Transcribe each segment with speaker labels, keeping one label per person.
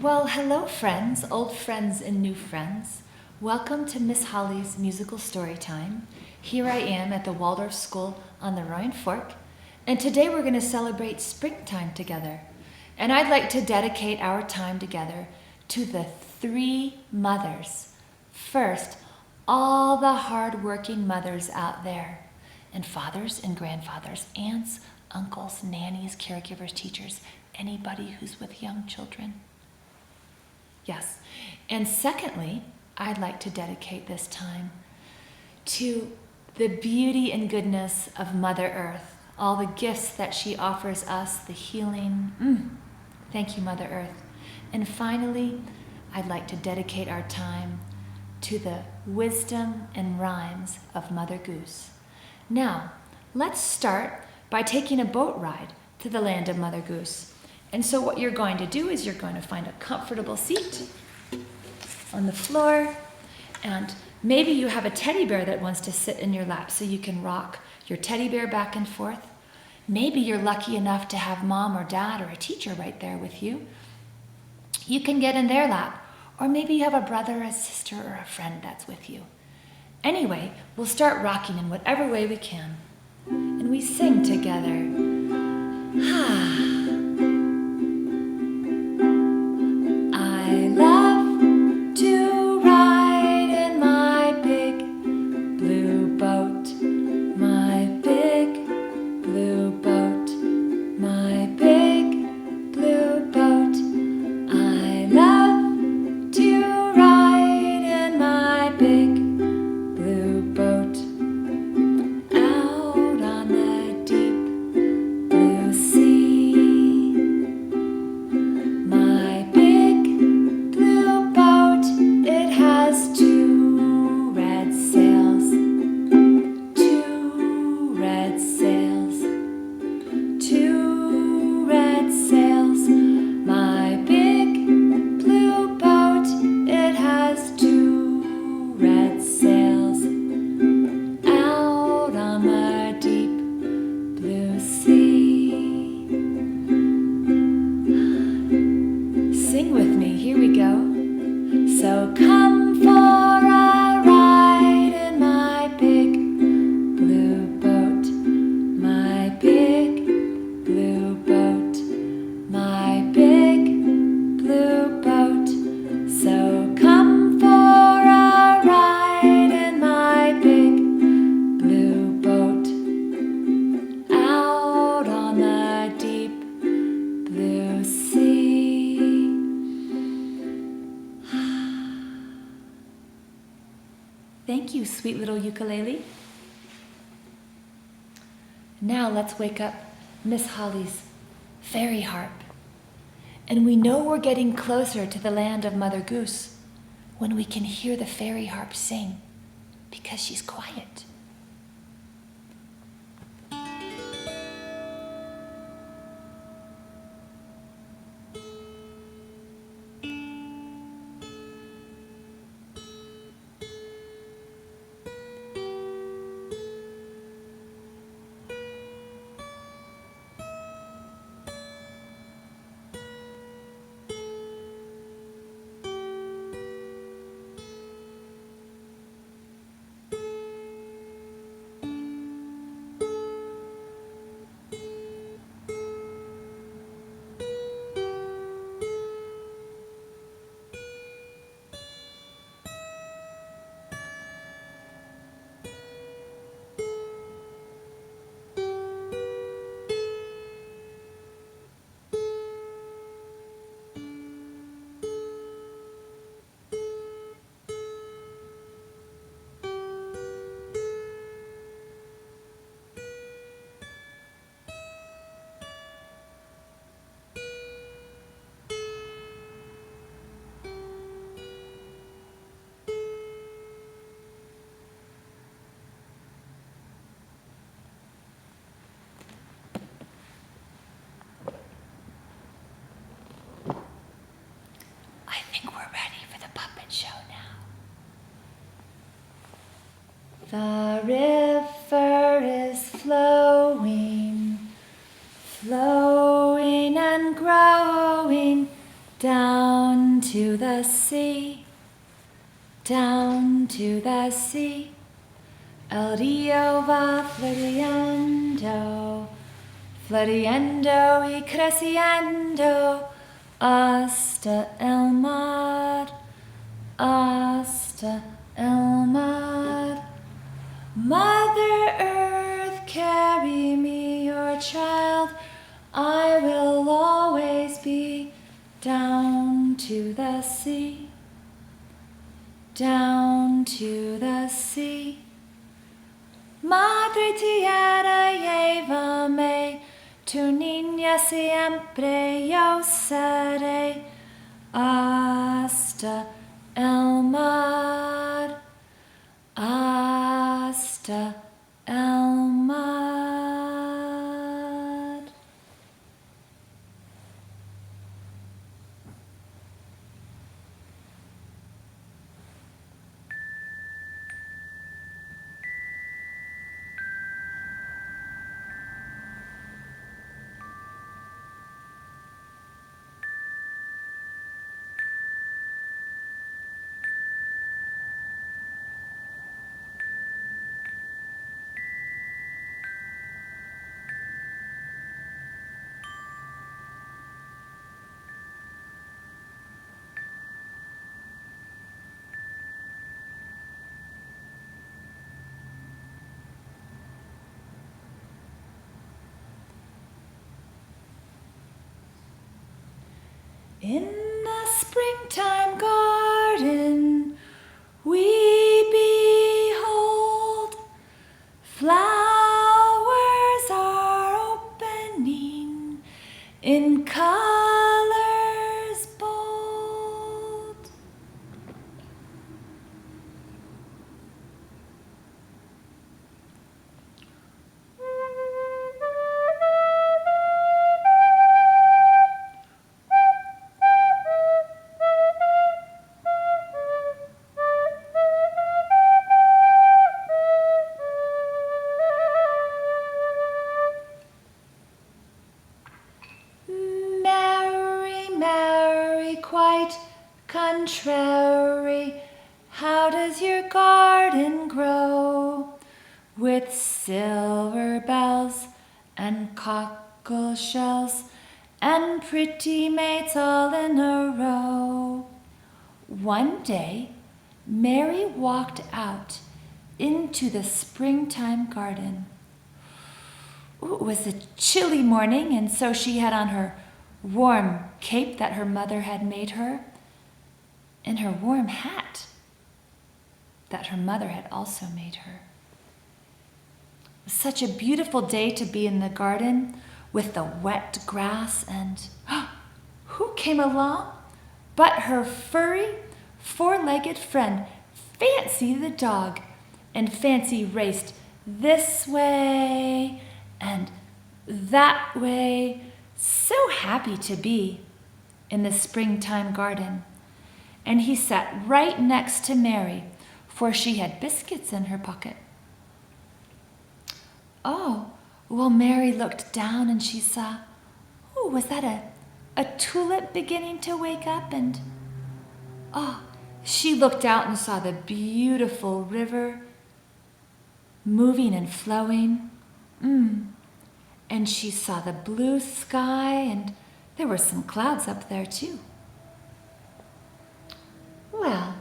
Speaker 1: Well, hello friends, old friends and new friends. Welcome to Miss Holly's musical story time. Here I am at the Waldorf School on the Roaring Fork, and today we're going to celebrate springtime together. And I'd like to dedicate our time together to the three mothers. First, all the hard-working mothers out there, and fathers and grandfathers, aunts, uncles, nannies, caregivers, teachers, anybody who's with young children. Yes. And secondly, I'd like to dedicate this time to the beauty and goodness of Mother Earth, all the gifts that she offers us, the healing. Thank you, Mother Earth. And finally, I'd like to dedicate our time to the wisdom and rhymes of Mother Goose. Now, let's start by taking a boat ride to the land of Mother Goose. And so what you're going to do is you're going to find a comfortable seat on the floor, and maybe you have a teddy bear that wants to sit in your lap so you can rock your teddy bear back and forth. Maybe you're lucky enough to have mom or dad or a teacher right there with you. You can get in their lap, or maybe you have a brother, a sister, or a friend that's with you. Anyway, we'll start rocking in whatever way we can, and we sing together. I love to ride in my big blue boat, my big blue boat, my big blue boat. I love to ride in my big blue boat out on the deep blue sea. My big blue boat, it has two red sails, two red sails, two red sails. My big blue boat, it has two red sails out on the deep blue sea. Sing with me, here we go. So come for a ride in my big blue boat, my big blue boat, my big blue boat. So come for a ride in my big blue boat out on the deep blue sea. Thank you, sweet little ukulele. Now let's wake up Miss Holly's fairy harp. And we know we're getting closer to the land of Mother Goose when we can hear the fairy harp sing, because she's quiet. I think we're ready for the puppet show now. The river is flowing, flowing and growing down to the sea, down to the sea. El rio va floriendo, floriendo y creciendo hasta el mar, hasta el mar. Mother Earth, carry me, your child. I will always be down to the sea, down to the sea. Madre tierra, llévame, tu niña siempre yo seré, hasta el mar, hasta el mar. In the springtime garden we behold flowers are opening in colors bold. Quite contrary, how does your garden grow? With silver bells and cockle shells and pretty maids all in a row. One day, Mary walked out into the springtime garden. Ooh, it was a chilly morning, and so she had on her warm cape that her mother had made her, and her warm hat that her mother had also made her. It was such a beautiful day to be in the garden with the wet grass, and who came along but her furry, four-legged friend, Fancy the dog. And Fancy raced this way and that way, so happy to be in the springtime garden. And he sat right next to Mary, for she had biscuits in her pocket. Oh, well, Mary looked down and she saw, oh, was that a tulip beginning to wake up? And she looked out and saw the beautiful river moving and flowing. And she saw the blue sky, and there were some clouds up there too. Well,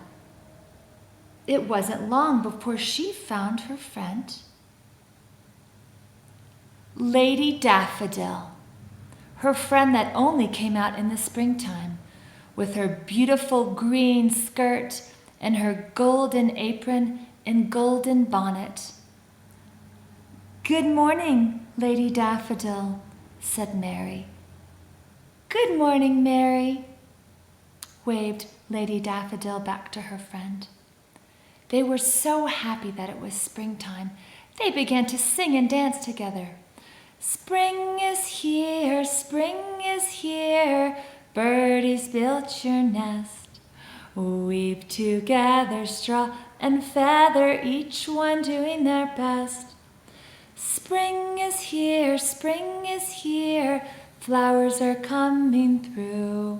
Speaker 1: it wasn't long before she found her friend, Lady Daffodil, her friend that only came out in the springtime, with her beautiful green skirt and her golden apron and golden bonnet. "Good morning, Lady Daffodil," said Mary. "Good morning, Mary," waved Lady Daffodil back to her friend. They were so happy that it was springtime, they began to sing and dance together. "Spring is here, birdies built your nest. Weave together straw and feather, each one doing their best. Spring is here, flowers are coming through.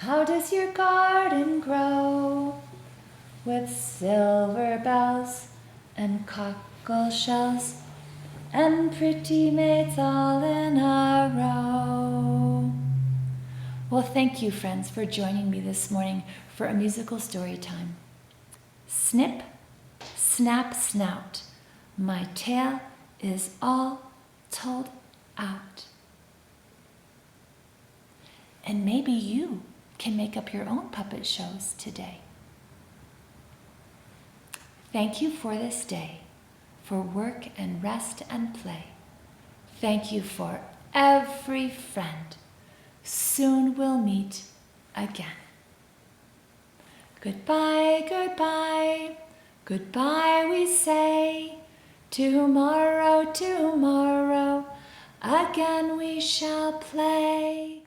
Speaker 1: How does your garden grow? With silver bells and cockle shells and pretty maids all in a row. Well, thank you, friends, for joining me this morning for a musical story time. Snip, snap, snout, my tale is all told out. And maybe you can make up your own puppet shows today. Thank you for this day, for work and rest and play. Thank you for every friend. Soon we'll meet again. Goodbye, goodbye, goodbye we say. Tomorrow, tomorrow, again we shall play.